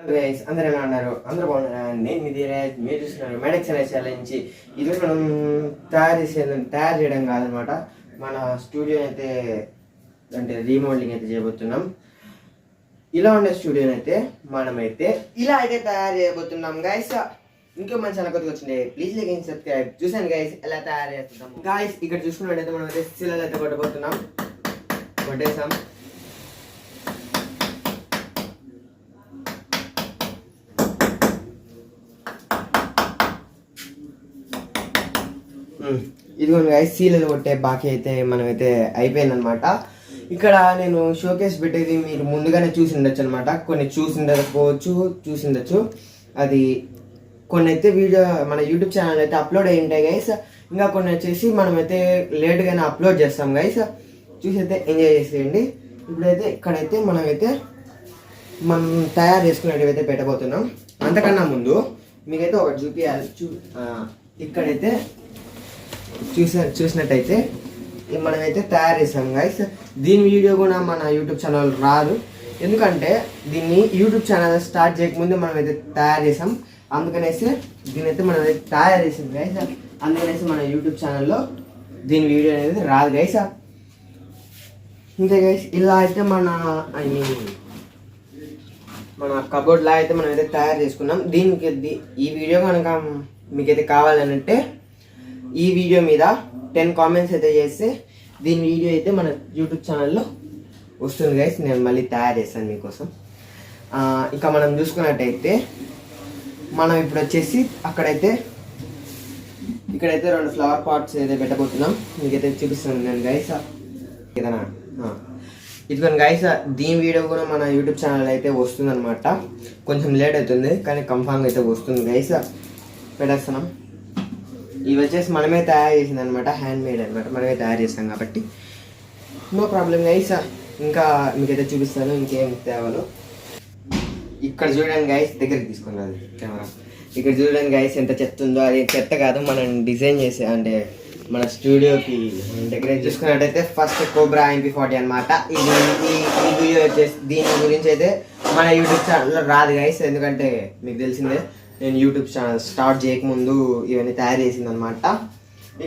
Guys అందరూ ఎలా ఉన్నారు? అందరూ బాగున్నారా? నేను మీ ధీరజ్, మీరు చూస్తున్నారు మెడక్స్ అనే ఛాలెంజ్. ఈరోజు మనం తయారు చేయడం కాదనమాట, మన స్టూడియో అయితే అంటే రీమోడలింగ్ అయితే చేయబోతున్నాం. ఇలా ఉండే స్టూడియోని అయితే మనమైతే ఇలా అయితే తయారు చేయబోతున్నాం గైస్. ఇంకో మంచి ఛానల్ కొత్తగా వచ్చింది, ప్లీజ్ లైక్ అండ్ సబ్స్క్రైబ్. చూసాను గైస్ ఎలా తయారు చేస్తున్నాం గైస్. ఇక్కడ చూసుకున్నట్టయితే మనం అయితే శిలలు అయితే కొట్టబోతున్నాం. కొట్టేసాం. ఇదిగోండి గైస్, సీలలు కొట్టే బాకీ అయితే మనమైతే అయిపోయిందనమాట. ఇక్కడ నేను షోకేస్ పెట్టేది మీరు ముందుగానే చూసి ఉండొచ్చు అనమాట. కొన్ని చూసిండొచ్చు. అది కొన్ని అయితే వీడియో మన యూట్యూబ్ ఛానల్ అయితే అప్లోడ్ అయ్యి ఉంటాయి గైస్. ఇంకా కొన్ని వచ్చేసి మనమైతే లేట్గానే అప్లోడ్ చేస్తాం గైస్. చూసి అయితే ఎంజాయ్ చేసేయండి. ఇప్పుడైతే ఇక్కడైతే మనం తయారు చేసుకునేటివి అయితే పెట్టబోతున్నాం. అంతకన్నా ముందు మీకైతే ఒకటి చూపించాలి. ఇక్కడైతే చూసినట్టయితే మనమైతే తయారు చేసాం గైస్. దీని వీడియో కూడా మన యూట్యూబ్ ఛానల్ రాదు, ఎందుకంటే దీన్ని యూట్యూబ్ ఛానల్ స్టార్ట్ చేయకముందే మనమైతే తయారు చేసాం. అందుకనేసి దీనైతే మనమైతే తయారు చేసాం గైస్. అందుకనేసి మన యూట్యూబ్ ఛానల్లో దీని వీడియో అనేది రాదు గైస్. అంతే గైస్. ఇలా అయితే మన కబోర్డ్లా అయితే మనమైతే తయారు చేసుకున్నాం. దీనికి ఈ వీడియో కనుక మీకైతే కావాలనంటే ఈ వీడియో మీద 10 కామెంట్స్ అయితే చేస్తే దీని వీడియో అయితే మన యూట్యూబ్ ఛానల్లో వస్తుంది గైస్. నేను మళ్ళీ తయారు చేస్తాను మీకోసం. ఇంకా మనం చూసుకున్నట్టయితే మనం ఇప్పుడు వచ్చేసి ఇక్కడైతే 2 ఫ్లవర్ పాట్స్ అయితే పెట్టబోతున్నాం. మీకైతే చూపిస్తాను నేను గైస్. ఏదైనా ఇదిగోండి గైస్, దీని వీడియో కూడా మన యూట్యూబ్ ఛానల్ అయితే వస్తుంది అనమాట. కొంచెం లేట్ అవుతుంది కానీ కన్ఫామ్గా అయితే వస్తుంది గైస్. పెట్టేస్తున్నాం. ఇవి వచ్చేసి మనమే తయారు చేసింది అనమాట, హ్యాండ్ మేడ్ అనమాట. మనమే తయారు చేస్తాం కాబట్టి నో ప్రాబ్లం గైస్. ఇంకా మీకైతే చూపిస్తాను ఇంకేం తేవాలో. ఇక్కడ చూడండి గైస్, దగ్గరికి తీసుకున్నది కెమెరా. ఇక్కడ చూడండి గైస్ ఎంత చెత్త ఉందో. అది చెత్త కాదు, మనం డిజైన్ చేసే అంటే మన స్టూడియోకి డెకరేట్ చేసుకున్నట్టయితే ఫస్ట్ కోబ్రా MP40 అనమాట. ఈ వీడియో వచ్చేసి దీని గురించి అయితే మన యూట్యూబ్ ఛానల్లో రాదు గైస్, ఎందుకంటే మీకు తెలిసిందే నేను యూట్యూబ్ ఛానల్ స్టార్ట్ చేయకముందు ఇవన్నీ తయారు చేసింది అనమాట.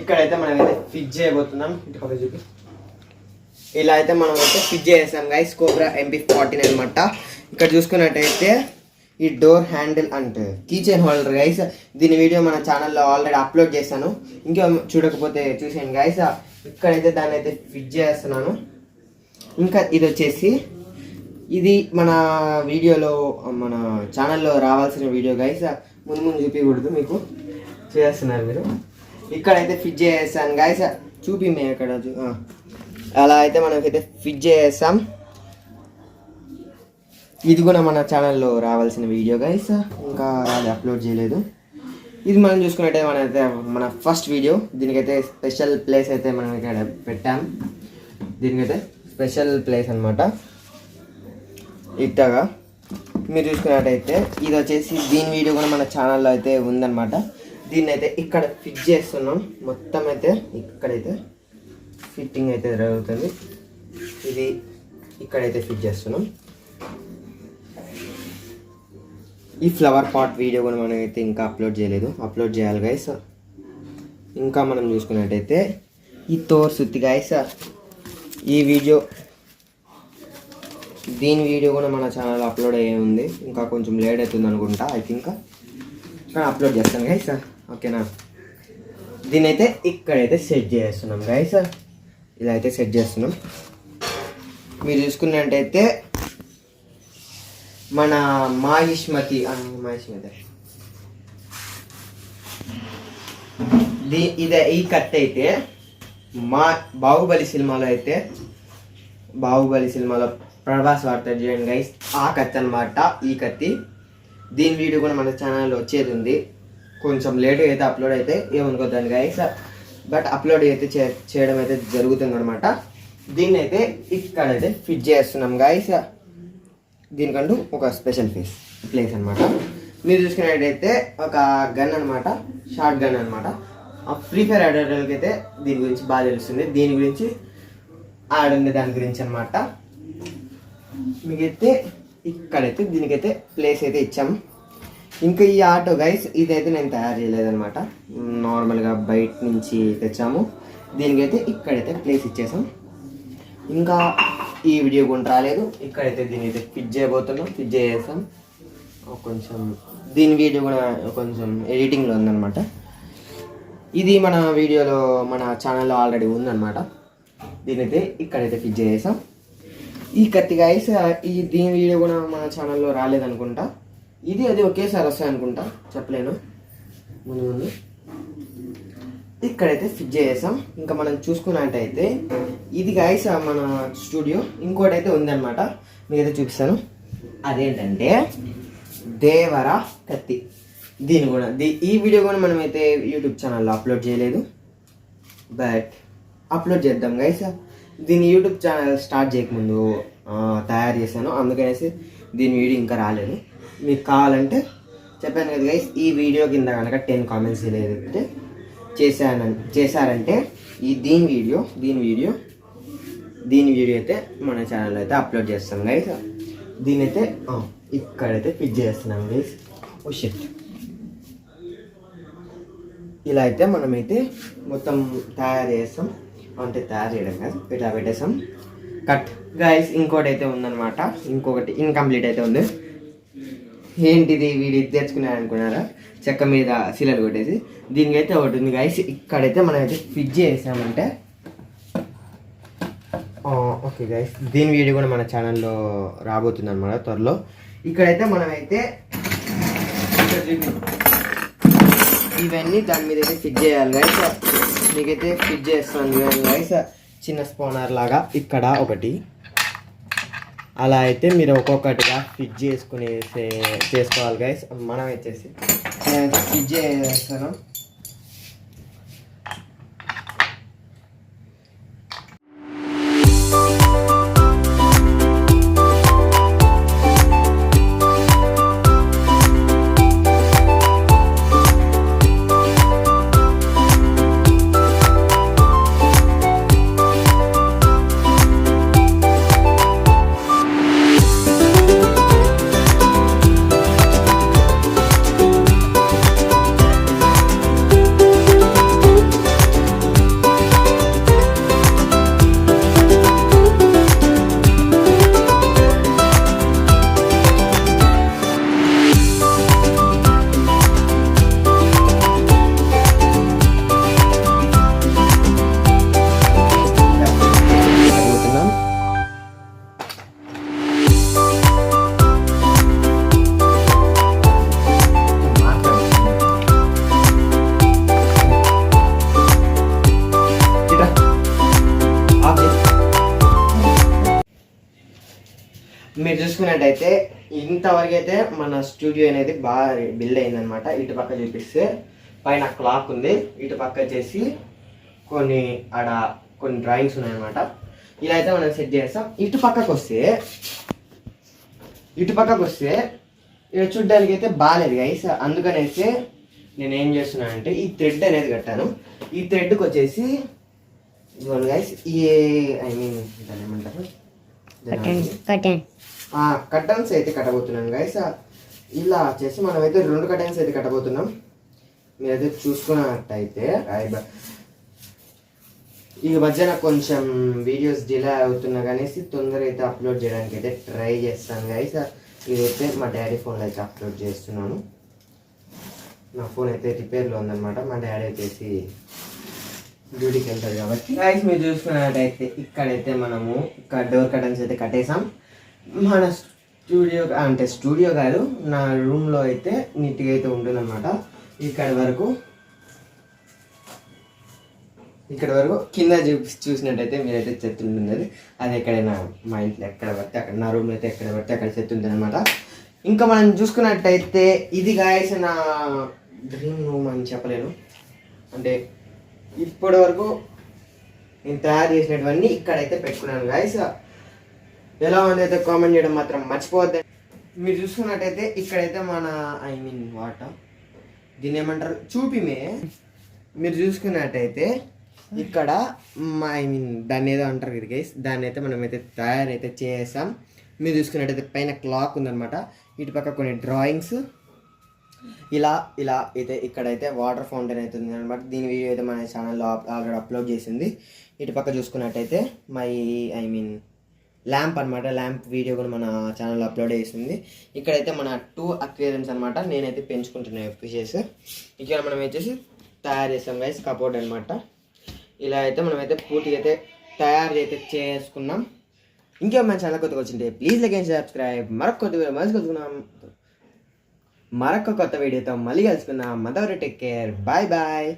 ఇక్కడైతే మనం అయితే ఫిట్ చేయబోతున్నాం. ఇటు చూపి ఇలా అయితే మనం అయితే ఫిట్ చేసాం గైస్. కోబ్రా MP40 అనమాట. ఇక్కడ చూసుకున్నట్టయితే ఈ డోర్ హ్యాండిల్ అంటే కీ చైన్ హోల్డర్ గైస్. దీని వీడియో మన ఛానల్లో ఆల్రెడీ అప్లోడ్ చేశాను, ఇంకా చూడకపోతే చూసాను గైస్. ఇక్కడైతే దాన్ని అయితే ఫిట్ చేస్తున్నాను. ఇంకా ఇది వచ్చేసి ఇది మన వీడియోలో మన ఛానల్లో రావాల్సిన వీడియో గైస్. ముందు చూపించకూడదు, మీకు చేస్తున్నారు మీరు. ఇక్కడైతే ఫిట్ చేసాను గైస్. చూపి అక్కడ అలా అయితే మనకైతే ఫిట్ చేసాం. ఇది కూడా మన ఛానల్లో రావాల్సిన వీడియో గైస్, ఇంకా అది అప్లోడ్ చేయలేదు. ఇది మనం చూసుకున్నట్టయితే మన ఫస్ట్ వీడియో. దీనికైతే స్పెషల్ ప్లేస్ అయితే మనం ఇక్కడ పెట్టాం. దీనికైతే స్పెషల్ ప్లేస్ అనమాట. ఇట్టగా మీరు చూసుకున్నట్టయితే ఇది వచ్చేసి దీని వీడియో కూడా మన ఛానల్లో అయితే ఉందన్నమాట. దీన్ని అయితే ఇక్కడ ఫిట్ చేస్తున్నాం. మొత్తం అయితే ఇక్కడైతే ఫిట్టింగ్ అయితే జరుగుతుంది. ఇది ఇక్కడైతే ఫిట్ చేస్తున్నాం. ఈ ఫ్లవర్ పాట్ వీడియో కూడా మనం అయితే ఇంకా అప్లోడ్ చేయలేదు, అప్లోడ్ చేయాలి గైస్. ఇంకా మనం చూసుకున్నట్టయితే ఈ తోర్ సుత్తి గైస్. ఈ వీడియో దీని వీడియో కూడా మన ఛానల్లో అప్లోడ్ అయ్యే ఉంది, ఇంకా కొంచెం లేట్ అవుతుంది అనుకుంటా. ఐ థింక్ కానీ అప్లోడ్ చేస్తాను గైస్, ఓకేనా. దీని అయితే ఇక్కడైతే సెట్ చేస్తున్నాం గైస్. ఇలా అయితే సెట్ చేస్తున్నాం. మీరు చూసుకున్నట్టయితే మన మహిష్మతి ఇదే ఈ కత్తి అయితే బాహుబలి సినిమాలో ప్రభాస్ వాడతాడు చూడండి గైస్, ఆ కత్తి అనమాట ఈ కత్తి. దీని వీడియో కూడా మన ఛానల్లో వచ్చేది ఉంది, కొంచెం లేట్గా అయితే అప్లోడ్ అయితే ఏమనుకోద్దాను గైస్, బట్ అప్లోడ్ అయితే చేయడం అయితే జరుగుతుంది అనమాట. దీన్ని అయితే ఇక్కడైతే ఫిట్ చేస్తున్నాం గైస్. దీనికంటూ ఒక స్పెషల్ ప్లేస్ అనమాట. మీరు చూసుకున్నట్టయితే ఒక గన్ అనమాట, షార్ట్ గన్ అనమాట. ఫ్రీ ఫైర్ ఆడేటోళ్ళకి అయితే దీని గురించి బాగా తెలుస్తుంది, దీని గురించి ఆడుండే దాని గురించి అనమాట. మీకైతే ఇక్కడైతే దీనికైతే ప్లేస్ అయితే ఇచ్చాము. ఇంకా ఈ ఆటో గైస్ ఇదైతే నేను తయారు చేయలేదన్నమాట, నార్మల్గా బయట నుంచి తెచ్చాము. దీనికైతే ఇక్కడైతే ప్లేస్ ఇచ్చేసాం. ఇంకా ఈ వీడియో కూడా రాలేదు, ఇక్కడైతే దీని అయితే ఫిట్ చేయబోతున్నాం. ఫిట్ చేసేసాం. కొంచెం దీని వీడియో కూడా కొంచెం ఎడిటింగ్లో ఉందన్నమాట. ఇది మన వీడియోలో మన ఛానల్లో ఆల్రెడీ ఉందన్నమాట. దీనైతే ఇక్కడైతే ఫిట్ చేసేసాం. ఈ కత్తి గైస్ దీని వీడియో కూడా మన ఛానల్లో రాలేదనుకుంటా. ఇది అది ఒకేసారి వస్తాయి అనుకుంటా, చెప్పలేను. ముందు ఇక్కడైతే ఫిట్ చేసాం. ఇంకా మనం చూసుకున్నట్టయితే ఇది గైస్ మన స్టూడియో. ఇంకోటి అయితే ఉందన్నమాట, మీకైతే చూపిస్తాను. అదేంటంటే దేవరా కత్తి. దీని కూడా ఈ వీడియో కూడా మనమైతే యూట్యూబ్ ఛానల్లో అప్లోడ్ చేయలేదు, బట్ అప్లోడ్ చేద్దాం గైస్. దీని యూట్యూబ్ ఛానల్ స్టార్ట్ చేయకముందు తయారు చేశాను, అందుకనేసి దీని వీడియో ఇంకా రాలేదు. మీకు కావాలంటే చెప్పాను కదా గైస్, ఈ వీడియో కింద కనుక 10 కామెంట్స్ లేదంటే చేశారంటే దీని వీడియో అయితే మన ఛానల్లో అయితే అప్లోడ్ చేస్తాం గైస్. దీని అయితే ఇక్కడైతే ఫిట్ చేస్తున్నాం గైస్. ఓ షిట్, ఇలా అయితే మనమైతే మొత్తం తయారు చేస్తాం. అంటే తయారు చేయడం కాదు, ఇట్లా పెట్టేస్తాం. Cut guys. ఇంకోటి అయితే ఉందన్నమాట, ఇంకొకటి ఇన్కంప్లీట్ అయితే ఉంది. ఏంటిది వీడు ఇది తెచ్చుకున్నాడు అనుకున్నారా, చెక్క మీద శిలలు కొట్టేసి. దీనికైతే ఒకటి ఉంది గైస్, ఇక్కడైతే మనం అయితే ఫిట్ చేసామంటే ఓకే గైస్. దీని వీడియో కూడా మన ఛానల్లో రాబోతుంది అనమాట త్వరలో. ఇక్కడైతే మనమైతే ఇవన్నీ దాని మీద అయితే ఫిట్ చేయాలి గైస్. మీకైతే ఫిట్ చేస్తాను గైస్. చిన్న స్పానర్ లాగా ఇక్కడ ఒకటి, అలా అయితే మీరు ఒక్కొక్కటిగా ఫిట్ చేసుకోవాలి గైస్. మనం వచ్చేసి నేనైతే ఫిట్ చేస్తాను. మీరు చూసుకున్నట్టయితే ఇంతవరకు అయితే మన స్టూడియో అనేది బాగా బిల్డ్ అయిందనమాట. ఇటు పక్క చూపిస్తే పైన క్లాక్ ఉంది, ఇటు పక్క వచ్చేసి కొన్ని డ్రాయింగ్స్ ఉన్నాయన్నమాట. ఇలా అయితే మనం సెట్ చేస్తాం. ఇటు పక్కకు వస్తే ఇక్కడ చూడ్డానికి అయితే బాగాలేదు గైస్. అందుకనేసి నేను ఏం చేస్తున్నానంటే ఈ థ్రెడ్ అనేది కట్టాను. ఈ థ్రెడ్కి వచ్చేసి ఇదిగోండి గైస్, ఏమంటారు కర్టన్స్ అయితే కట్టబోతున్నాను గైస్. ఇలా వచ్చేసి మనమైతే 2 కర్టన్స్ అయితే కట్టబోతున్నాం. మీరైతే చూసుకున్నట్టయితే ఈ మధ్యన కొంచెం వీడియోస్ డిలే అవుతున్నా కానీ తొందరగా అయితే అప్లోడ్ చేయడానికి అయితే ట్రై చేస్తాను గైస్. ఇదైతే మా డాడీ ఫోన్లో అయితే అప్లోడ్ చేస్తున్నాను. నా ఫోన్ అయితే రిపేర్లో ఉందన్నమాట. మా డాడీ వచ్చేసి డ్యూటీకి వెళ్తారు కాబట్టి గైస్ మీరు చూసుకున్నట్టయితే ఇక్కడైతే మనము డోర్ కర్టన్స్ అయితే కట్టేసాం. మన స్టూడియో కాదు, నా రూమ్లో అయితే నీట్గా అయితే ఉంటుందన్నమాట. ఇక్కడ వరకు కింద చూసినట్టయితే మీరైతే చెత్త ఉంటుంది. అది ఎక్కడైనా మా ఇంట్లో ఎక్కడ పడితే అక్కడ, నా రూమ్లో అయితే ఎక్కడ పడితే అక్కడ చెత్త ఉంటుంది అనమాట. ఇంకా మనం చూసుకున్నట్టయితే ఇది గాయస్ నా డ్రీమ్ రూమ్ అని చెప్పలేను. అంటే ఇప్పటి వరకు నేను తయారు చేసినటువన్నీ ఇక్కడైతే పెట్టుకున్నాను గాయస్. ఎలా ఉంది అయితే కామెంట్ చేయడం మాత్రం మర్చిపోవద్దు. మీరు చూసుకున్నట్టయితే ఇక్కడైతే మన వాటర్ దీన్ని ఏమంటారు చూపిమే. మీరు చూసుకున్నట్టయితే ఇక్కడ దాన్ని ఏదో అంటారు కదా గైస్, దాన్ని అయితే మనమైతే తయారైతే చేసాం. మీరు చూసుకున్నట్టయితే పైన క్లాక్ ఉందన్నమాట. ఇటు పక్క కొన్ని డ్రాయింగ్స్, ఇలా ఇలా అయితే ఇక్కడైతే వాటర్ ఫౌంటైన్ అయితే ఉంది అనమాట. దీని వీడియో అయితే మన ఛానల్లో ఆల్రెడీ అప్లోడ్ చేసింది. ఇటు పక్క చూసుకున్నట్టయితే ల్యాంప్ అనమాట. ల్యాంప్ వీడియో కూడా మన ఛానల్లో అప్లోడ్ చేసింది. ఇక్కడైతే మన 2 అక్వేరియమ్స్ అనమాట. నేనైతే పెంచుకుంటున్నాను ఫిషెస్. ఇక్కడ మనం వచ్చేసి తయారు చేస్తాం గైస్ కబోర్డ్ అనమాట. ఇలా అయితే మనమైతే పూర్తిగా అయితే తయారు అయితే చేసుకున్నాం. ఇంకేం మన ఛానల్ కొత్తగా వచ్చింటే ప్లీజ్ లైక్ అండ్ సబ్స్క్రైబ్. మరొక కొత్త వీడియోతో మళ్ళీ కలుసుకుందాం. Mother take care. Bye bye.